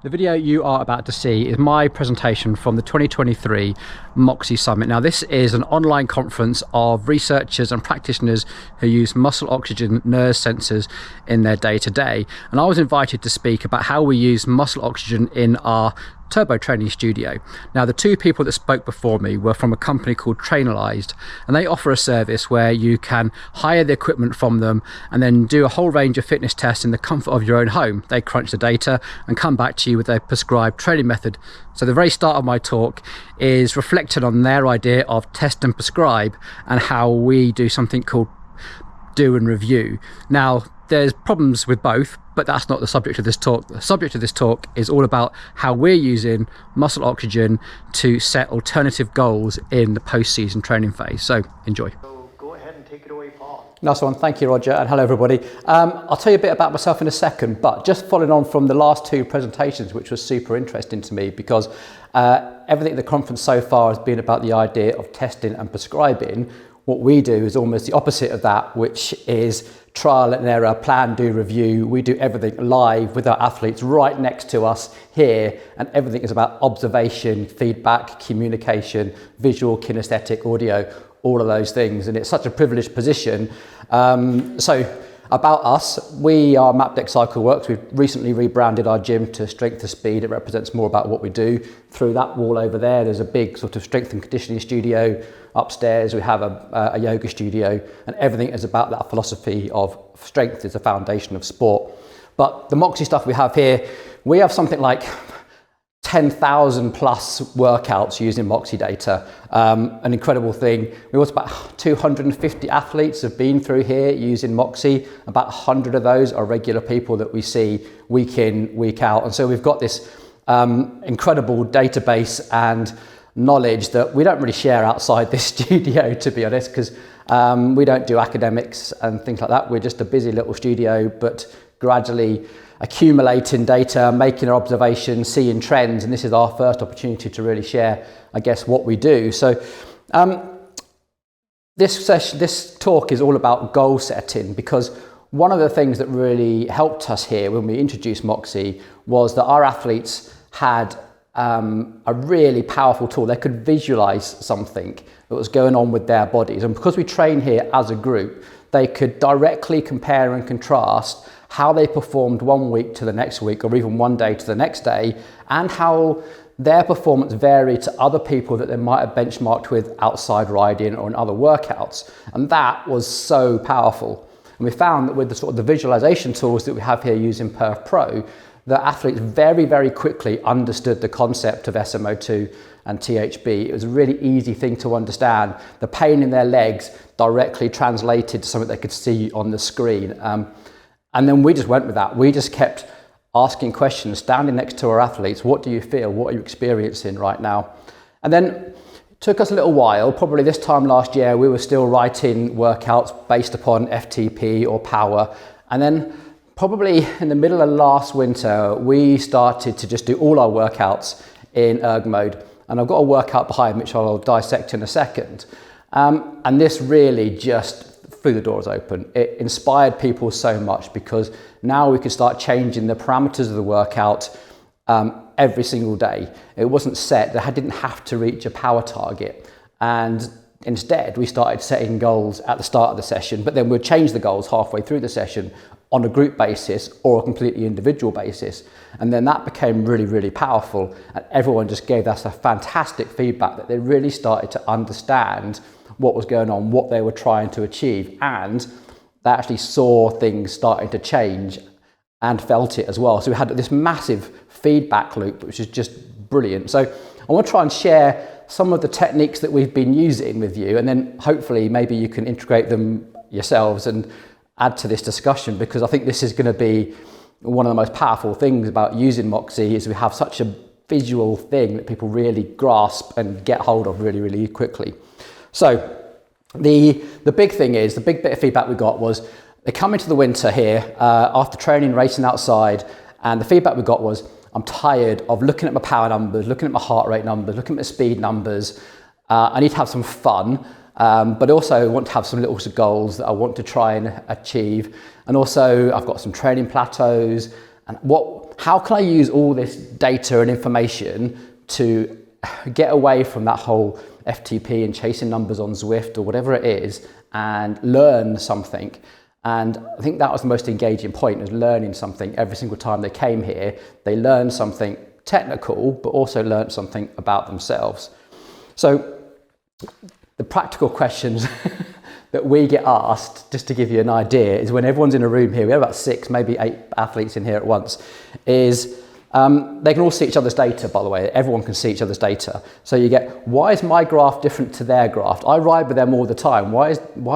The video you are about to see is my presentation from the 2023 Moxy Summit. Now, this is an online conference of researchers and practitioners who use muscle oxygen NERS sensors in their day-to-day. And I was invited to speak about how we use muscle oxygen in our turbo training studio. Now, the two people that spoke before me were from a company called Trainerized, and they offer a service where you can hire the equipment from them and then do a whole range of fitness tests in the comfort of your own home. They crunch the data and come back to you with a prescribed training method. So the very start of my talk is reflected on their idea of test and prescribe and how we do something called do and review. Now, there's problems with both, but that's not the subject of this talk. The subject of this talk is all about how we're using muscle oxygen to set alternative goals in the post-season training phase. So enjoy. So go ahead and take it away, Paul. Nice one. Thank you, Roger, and hello, everybody. I'll tell you a bit about myself in a second, but just following on from the last two presentations, which was super interesting to me because everything at the conference so far has been about the idea of testing and prescribing. What we do is almost the opposite of that, which is trial and error, plan, do, review. We do everything live with our athletes right next to us here, and everything is about observation, feedback, communication, visual, kinesthetic, audio, all of those things. And it's such a privileged position. So about us, we are MapDeck Cycle Works. We've recently rebranded our gym to Strength to Speed. It represents more about what we do. Through that wall over there, there's a big sort of strength and conditioning studio. Upstairs, we have a yoga studio, and everything is about that philosophy of strength is the foundation of sport. But the Moxy stuff we have here, we have something like 10,000 plus workouts using Moxy data. An incredible thing. We also about 250 athletes have been through here using Moxy. About 100 of those are regular people that we see week in, week out. And so we've got this incredible database and knowledge that we don't really share outside this studio, to be honest, because we don't do academics and things like that. We're just a busy little studio, but gradually accumulating data, making our observations, seeing trends, and this is our first opportunity to really share, I guess, what we do. So this talk is all about goal setting, because one of the things that really helped us here when we introduced Moxy was that our athletes had a really powerful tool. They could visualize something that was going on with their bodies, and because we train here as a group, they could directly compare and contrast how they performed one week to the next week, or even one day to the next day, and how their performance varied to other people that they might have benchmarked with outside riding or in other workouts. And that was so powerful. And we found that with the sort of the visualization tools that we have here using Perf Pro, the athletes very, very quickly understood the concept of SmO2 and THB. It was a really easy thing to understand. The pain in their legs directly translated to something they could see on the screen. And then we just went with that. We just kept asking questions, standing next to our athletes. What do you feel? What are you experiencing right now? And then it took us a little while. Probably this time last year, we were still writing workouts based upon FTP or power. And then probably in the middle of last winter, we started to just do all our workouts in erg mode. And I've got a workout behind which I'll dissect in a second. And this really just threw the doors open. It inspired people so much because now we could start changing the parameters of the workout every single day. It wasn't set, they didn't have to reach a power target. And instead, we started setting goals at the start of the session, but then we'd change the goals halfway through the session on a group basis or a completely individual basis. And then that became really, really powerful. And everyone just gave us a fantastic feedback that they really started to understand what was going on, what they were trying to achieve. And they actually saw things starting to change and felt it as well. So we had this massive feedback loop, which is just brilliant. So I want to try and share some of the techniques that we've been using with you, and then hopefully maybe you can integrate them yourselves and add to this discussion, because I think this is going to be one of the most powerful things about using Moxy is we have such a visual thing that people really grasp and get hold of really, really quickly. So the big thing is, the big bit of feedback we got was they come into the winter here after training, racing outside, and the feedback we got was, I'm tired of looking at my power numbers, looking at my heart rate numbers, looking at my speed numbers. I need to have some fun, but also I want to have some little goals that I want to try and achieve. And also I've got some training plateaus, and how can I use all this data and information to get away from that whole FTP and chasing numbers on Zwift or whatever it is and learn something? And I think that was the most engaging point, was learning something every single time they came here. They learned something technical, but also learned something about themselves. So the practical questions that we get asked, just to give you an idea, is when everyone's in a room here, we have about 6, maybe 8 athletes in here at once, is they can all see each other's data, by the way. Everyone can see each other's data. So you get, why is my graph different to their graph? I ride with them all the time. Why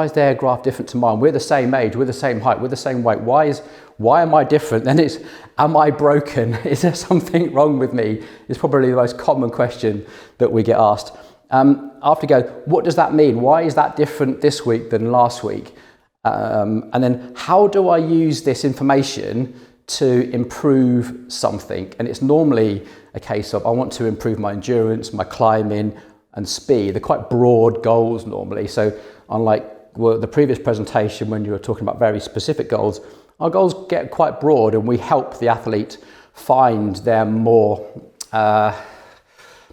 is their graph different to mine? We're the same age, we're the same height, we're the same weight. Why am I different? Then it's, am I broken? Is there something wrong with me? It's probably the most common question that we get asked. After go, what does that mean? Why is that different this week than last week? And then how do I use this information to improve something? And it's normally a case of, I want to improve my endurance, my climbing and speed. They're quite broad goals normally. So unlike the previous presentation when you were talking about very specific goals, our goals get quite broad and we help the athlete find their more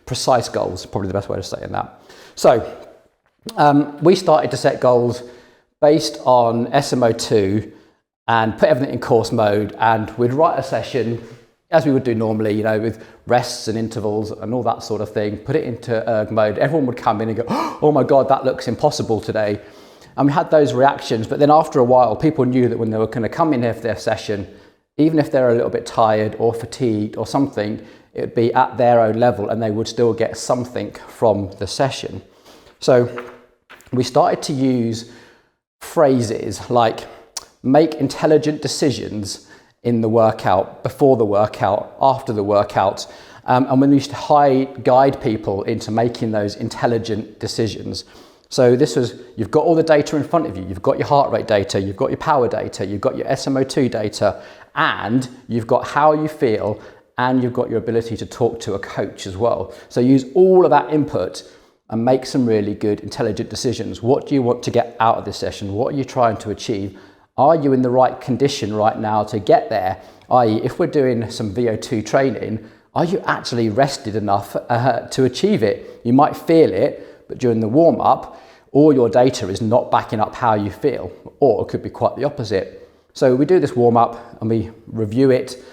precise goals, probably the best way of saying that. So we started to set goals based on SmO2 and put everything in course mode, and we'd write a session as we would do normally, you know, with rests and intervals and all that sort of thing, put it into erg mode. Everyone would come in and go, oh my God, that looks impossible today. And we had those reactions, but then after a while, people knew that when they were going to come in here for their session, even if they're a little bit tired or fatigued or something, it would be at their own level and they would still get something from the session. So we started to use phrases like make intelligent decisions in the workout, before the workout, after the workout. And when we used to guide people into making those intelligent decisions. So this was, you've got all the data in front of you. You've got your heart rate data, you've got your power data, you've got your SmO2 data, and you've got how you feel, and you've got your ability to talk to a coach as well. So use all of that input and make some really good intelligent decisions. What do you want to get out of this session? What are you trying to achieve? Are you in the right condition right now to get there? i.e., if we're doing some VO2 training, are you actually rested enough to achieve it? You might feel it, but during the warm-up, all your data is not backing up how you feel, or it could be quite the opposite. So we do this warm-up and we review it.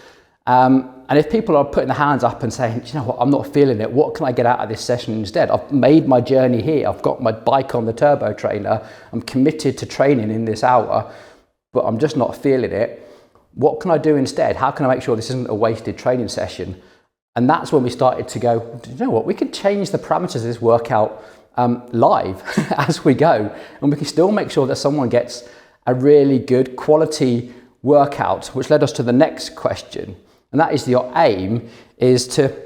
And if people are putting their hands up and saying, you know what, I'm not feeling it, what can I get out of this session instead? I've made my journey here, I've got my bike on the turbo trainer, I'm committed to training in this hour, but I'm just not feeling it. What can I do instead? How can I make sure this isn't a wasted training session? And that's when we started to go, you know what, we could change the parameters of this workout live as we go, and we can still make sure that someone gets a really good quality workout, which led us to the next question. And that is, your aim is to,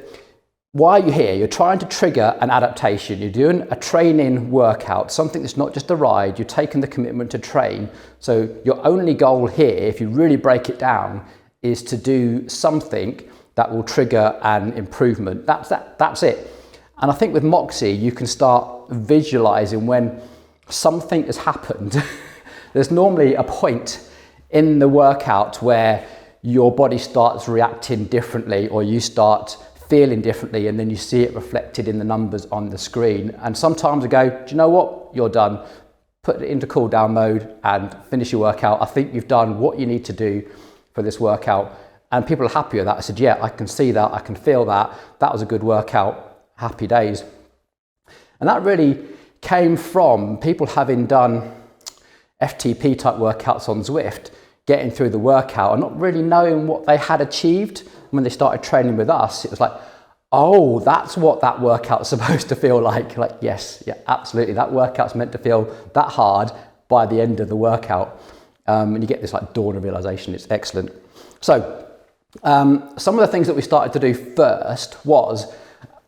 why are you here? You're trying to trigger an adaptation. You're doing a training workout, something that's not just a ride. You've taken the commitment to train. So your only goal here, if you really break it down, is to do something that will trigger an improvement. That's it. And I think with Moxy, you can start visualizing when something has happened. There's normally a point in the workout where your body starts reacting differently, or you start feeling differently, and then you see it reflected in the numbers on the screen. And sometimes I go, do you know what? You're done. Put it into cool down mode and finish your workout. I think you've done what you need to do for this workout. And people are happy with that. I said, yeah, I can see that. I can feel that. That was a good workout. Happy days. And that really came from people having done FTP type workouts on Zwift, getting through the workout and not really knowing what they had achieved. When they started training with us, it was like, oh, that's what that workout's supposed to feel like. Like, yes, yeah, absolutely. That workout's meant to feel that hard by the end of the workout. And you get this like dawn of realization. It's excellent. So some of the things that we started to do first was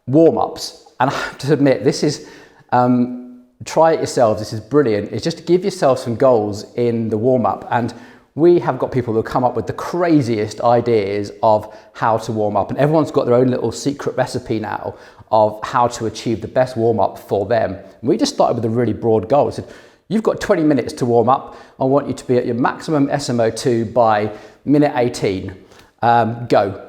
warm-ups. And I have to admit, this is, try it yourselves. This is brilliant. It's just to give yourself some goals in the warm-up. And we have got people who come up with the craziest ideas of how to warm up, and everyone's got their own little secret recipe now of how to achieve the best warm up for them. And we just started with a really broad goal. We said, you've got 20 minutes to warm up. I want you to be at your maximum SmO2 by minute 18. go.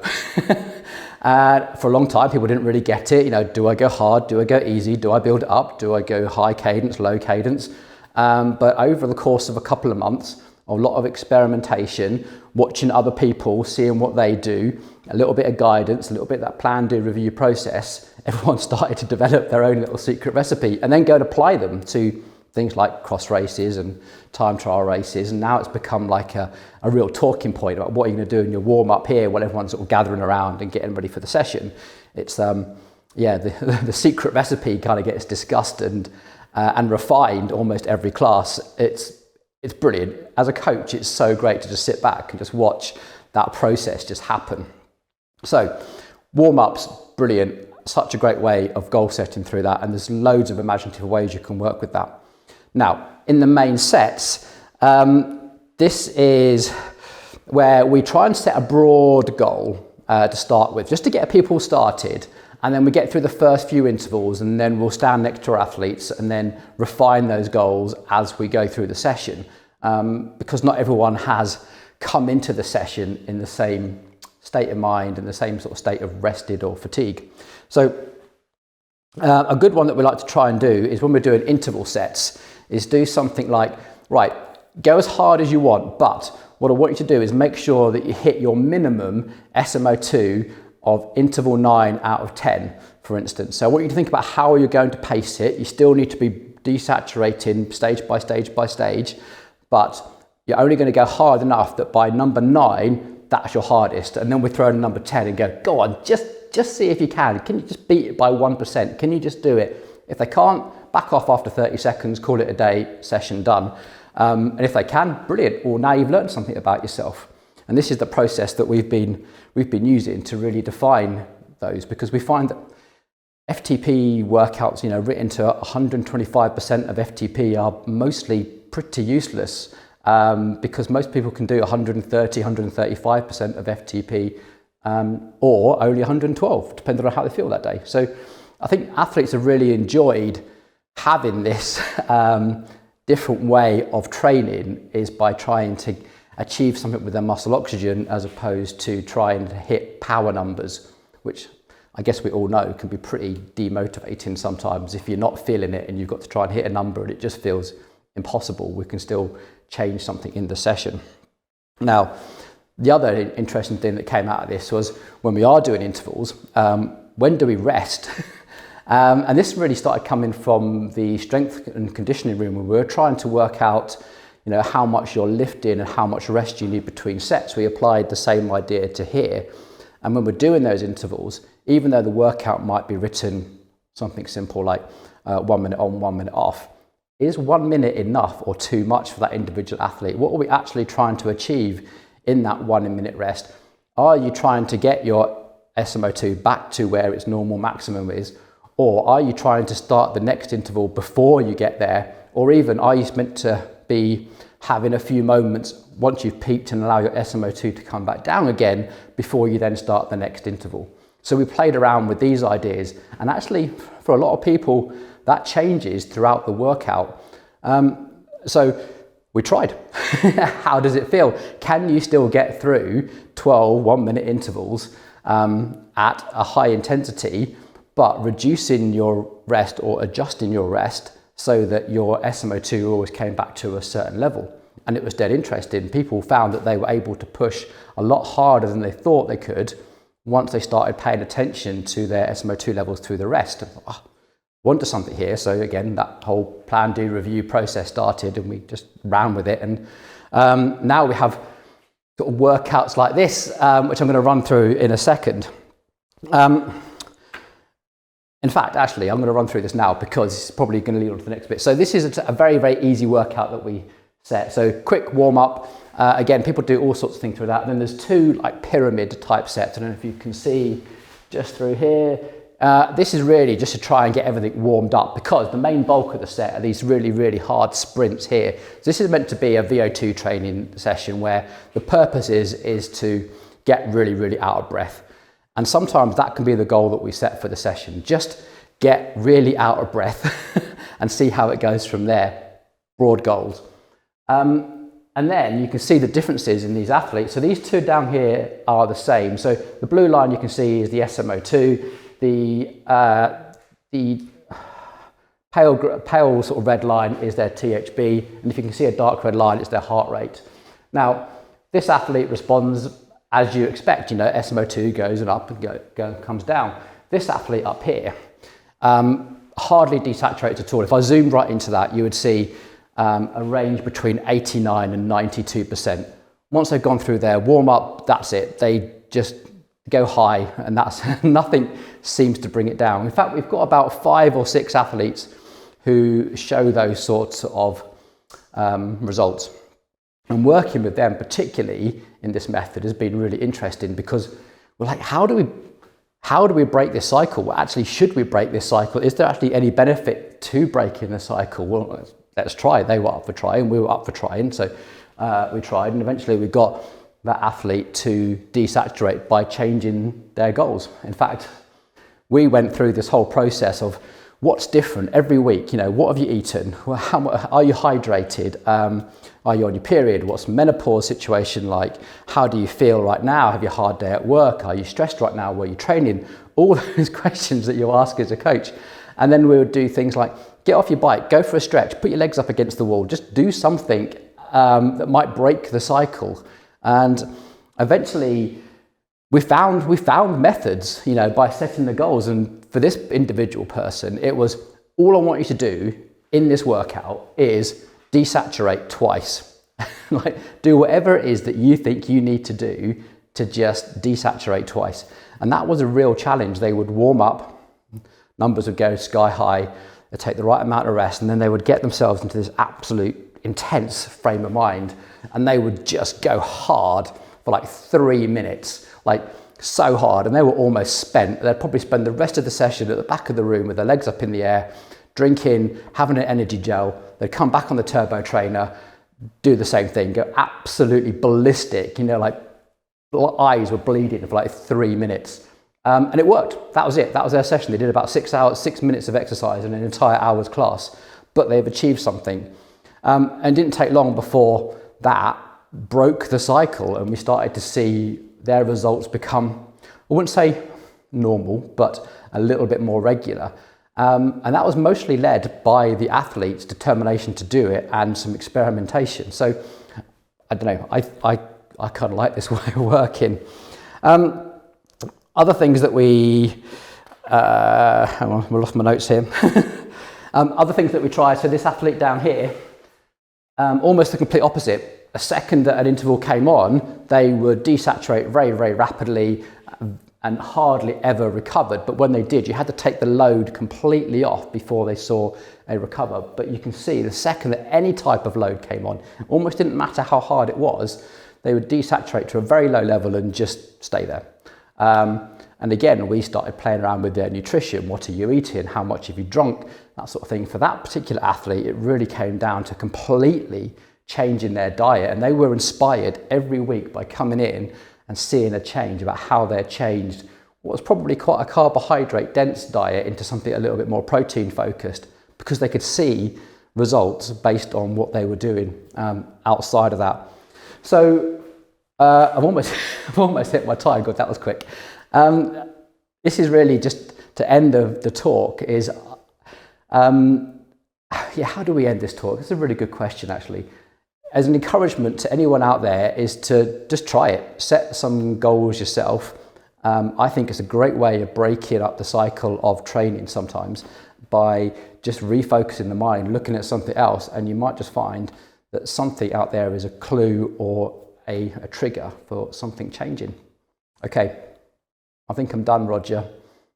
For a long time, people didn't really get it. You know, do I go hard? Do I go easy? Do I build it up? Do I go high cadence, low cadence? But over the course of a couple of months, a lot of experimentation, watching other people, seeing what they do, a little bit of guidance, a little bit of that plan, do, review process, everyone started to develop their own little secret recipe and then go and apply them to things like cross races and time trial races. And now it's become like a real talking point about what you're going to do in your warm up here while everyone's sort of gathering around and getting ready for the session. It's, the secret recipe kind of gets discussed and refined almost every class. It's brilliant. As a coach, it's so great to just sit back and just watch that process just happen. So warm-ups, brilliant. Such a great way of goal setting through that. And there's loads of imaginative ways you can work with that. Now, in the main sets, this is where we try and set a broad goal to start with, just to get people started. And then we get through the first few intervals and then we'll stand next to our athletes and then refine those goals as we go through the session. Because not everyone has come into the session in the same state of mind and the same sort of state of rested or fatigue. So a good one that we like to try and do is when we're doing interval sets is do something like, right, go as hard as you want, but what I want you to do is make sure that you hit your minimum SmO2 of interval 9 out of 10, for instance. So I want you to think about how you're going to pace it. You still need to be desaturating stage by stage by stage, but you're only going to go hard enough that by number 9, that's your hardest. And then we throw in number 10 and go on, just see if you can. Can you just beat it by 1%? Can you just do it? If they can't, back off after 30 seconds, call it a day, session done. And if they can, brilliant. Well, now you've learned something about yourself. And this is the process that we've been using to really define those, because we find that FTP workouts, written to 125% of FTP are mostly pretty useless because most people can do 130, 135% of FTP or only 112, depending on how they feel that day. So I think athletes have really enjoyed having this different way of training is by trying to achieve something with their muscle oxygen as opposed to trying to hit power numbers, which I guess we all know can be pretty demotivating sometimes. If you're not feeling it and you've got to try and hit a number and it just feels impossible, we can still change something in the session. Now, the other interesting thing that came out of this was when we are doing intervals, when do we rest? And this really started coming from the strength and conditioning room when we were trying to work out how much you're lifting and how much rest you need between sets. We applied the same idea to here. And when we're doing those intervals, even though the workout might be written something simple like 1 minute on, 1 minute off, is 1 minute enough or too much for that individual athlete? What are we actually trying to achieve in that 1 minute rest? Are you trying to get your SmO2 back to where its normal maximum is? Or are you trying to start the next interval before you get there? Or even are you meant to be having a few moments once you've peaked and allow your SmO2 to come back down again before you then start the next interval? So we played around with these ideas, and actually for a lot of people that changes throughout the workout. So we tried. How does it feel? Can you still get through 12 1-minute intervals at a high intensity, but reducing your rest or adjusting your rest so that your SmO2 always came back to a certain level? And it was dead interesting. People found that they were able to push a lot harder than they thought they could once they started paying attention to their SmO2 levels through the rest. Want to something here. So again, that whole plan, do, review process started and we just ran with it. And now we have sort of workouts like this, which I'm going to run through in a second. In fact, actually, I'm going to run through this now because it's probably going to lead on to the next bit. So this is a very, very easy workout that we set. So quick warm up. Again, people do all sorts of things through that. And then there's two like pyramid type sets. I don't know if you can see just through here. This is really just to try and get everything warmed up because the main bulk of the set are these really, really hard sprints here. So this is meant to be a VO2 training session where the purpose is to get really, really out of breath. And sometimes that can be the goal that we set for the session. Just get really out of breath and see how it goes from there. Broad goals. And then you can see the differences in these athletes. So these two down here are the same. So the blue line you can see is the SmO2. The pale sort of red line is their THB. And if you can see a dark red line, it's their heart rate. Now, this athlete responds as you expect. You know, SmO2 goes up and comes down. This athlete up here hardly desaturates at all. If I zoomed right into that, you would see a range between 89 and 92%. Once they've gone through their warm-up, that's it. They just go high, and that's nothing seems to bring it down. In fact, we've got about 5 or 6 athletes who show those sorts of results. And working with them, particularly in this method, has been really interesting, because we're like, how do we break this cycle? Well, actually, should we break this cycle? Is there actually any benefit to breaking the cycle? Well, let's try. They were up for trying, we were up for trying, so we tried, and eventually we got that athlete to desaturate by changing their goals. In fact, we went through this whole process of what's different every week. You know, what have you eaten? Well, how much, are you hydrated? Are you on your period? What's menopause situation like? How do you feel right now? Have you a hard day at work? Are you stressed right now? Were you training? All those questions that you ask as a coach. And then we would do things like, get off your bike, go for a stretch, put your legs up against the wall, just do something that might break the cycle. And eventually we found methods, you know, by setting the goals. And for this individual person, it was, all I want you to do in this workout is desaturate twice. Like, do whatever it is that you think you need to do to just desaturate twice. And that was a real challenge. They would warm up, numbers would go sky high, they'd take the right amount of rest, and then they would get themselves into this absolute intense frame of mind, and they would just go hard for like 3 minutes, like so hard, and they were almost spent. They'd probably spend the rest of the session at the back of the room with their legs up in the air, drinking, having an energy gel. They'd come back on the turbo trainer, do the same thing, go absolutely ballistic, you know, like eyes were bleeding for like 3 minutes. And it worked. That was it. That was their session. They did about 6 minutes of exercise in an entire hour's class, but they've achieved something. And it didn't take long before that broke the cycle, and we started to see their results become, I wouldn't say normal, but a little bit more regular. And that was mostly led by the athlete's determination to do it and some experimentation. So I don't know, I kind of like this way of working. Other things that we, hang on, I lost my notes here. Other things that we tried, so this athlete down here, almost the complete opposite. A second that an interval came on, they would desaturate very, very rapidly and hardly ever recovered. But when they did, you had to take the load completely off before they saw a recover. But you can see the second that any type of load came on, it almost didn't matter how hard it was, they would desaturate to a very low level and just stay there. And again, we started playing around with their nutrition. What are you eating? How much have you drunk? That sort of thing. For that particular athlete, it really came down to completely changing their diet. And they were inspired every week by coming in and seeing a change about how they'd changed what was probably quite a carbohydrate dense diet into something a little bit more protein focused, because they could see results based on what they were doing outside of that. So I've almost hit my time. God, that was quick. This is really just to end the talk is, how do we end this talk? It's a really good question, actually. As an encouragement to anyone out there is to just try it. Set some goals yourself. I think it's a great way of breaking up the cycle of training sometimes by just refocusing the mind, looking at something else, and you might just find that something out there is a clue or a trigger for something changing. Okay, I think I'm done, Roger.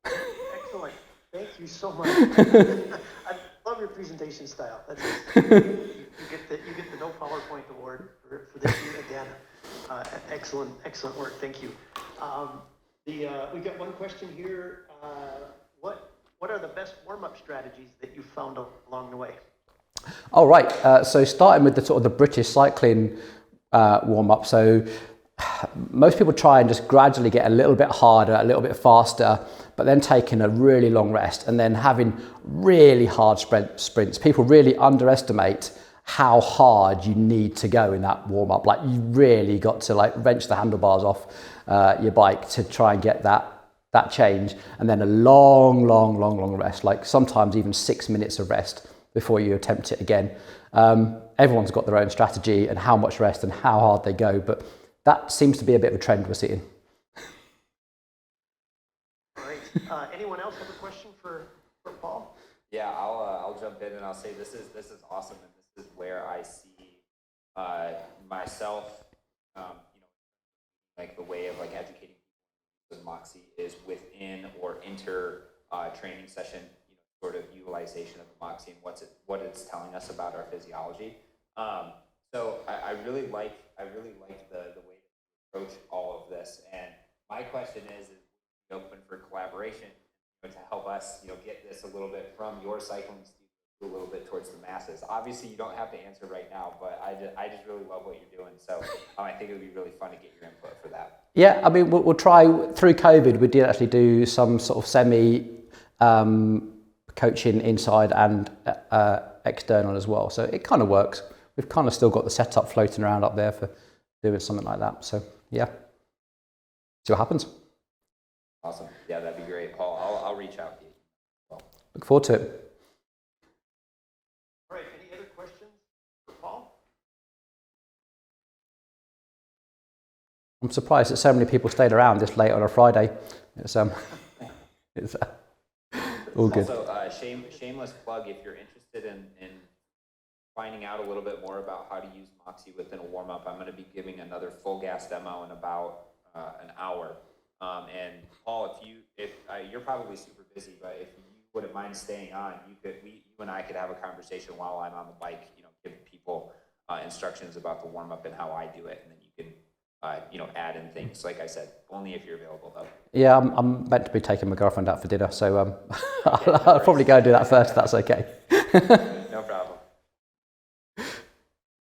Excellent. Thank you so much. I love your presentation style. That's you get the no PowerPoint award for this year again. Excellent work. Thank you. We got one question here. What are the best warm-up strategies that you found along the way? All right. So starting with the sort of the British cycling warm-up. So most people try and just gradually get a little bit harder, a little bit faster, but then taking a really long rest and then having really hard sprints. People really underestimate how hard you need to go in that warm up. Like you really got to like wrench the handlebars off your bike to try and get that change, and then a long rest, like sometimes even 6 minutes of rest before you attempt it again. Everyone's got their own strategy and how much rest and how hard they go, but that seems to be a bit of a trend we're seeing. All right. Anyone else have a question for Paul? Yeah, I'll jump in and I'll say this is awesome, and this is where I see myself, like the way of like educating people in Moxy is within or inter training session, sort of utilization of the Moxy and what it's telling us about our physiology. So I really like the way to approach all of this, and my question is open for collaboration to help us, get this a little bit from your cycling a little bit towards the masses. Obviously, you don't have to answer right now, but I just really love what you're doing. So I think it would be really fun to get your input for that. Yeah, I mean, we'll try. Through COVID, we did actually do some sort of semi coaching inside and external as well. So it kind of works. We've kind of still got the setup floating around up there for doing something like that. So yeah, see what happens. Awesome. Yeah, that'd be great, Paul. I'll reach out to you. Well, look forward to it. All right. Any other questions for Paul? I'm surprised that so many people stayed around this late on a Friday. It's all good. Also, shameless plug, if you're interested in finding out a little bit more about how to use Moxy within a warm-up, I'm going to be giving another full gas demo in about an hour. And Paul, if you're probably super busy, but if you wouldn't mind staying on, you and I could have a conversation while I'm on the bike, give people instructions about the warm-up and how I do it, and then you can add in things. Like I said, only if you're available though. Yeah, I'm meant to be taking my girlfriend out for dinner, so I'll probably go and do that first, if that's okay. No problem.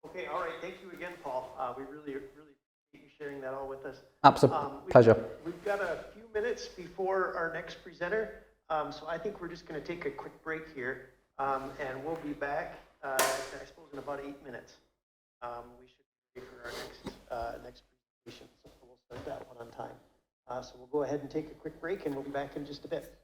Okay, all right. Thank you again, Paul. We really appreciate you sharing that all with us. Absolute pleasure. We've got a few minutes before our next presenter, so I think we're just going to take a quick break here, and we'll be back, I suppose, in about 8 minutes. We should be ready for our next presentation, so we'll start that one on time. So we'll go ahead and take a quick break, and we'll be back in just a bit.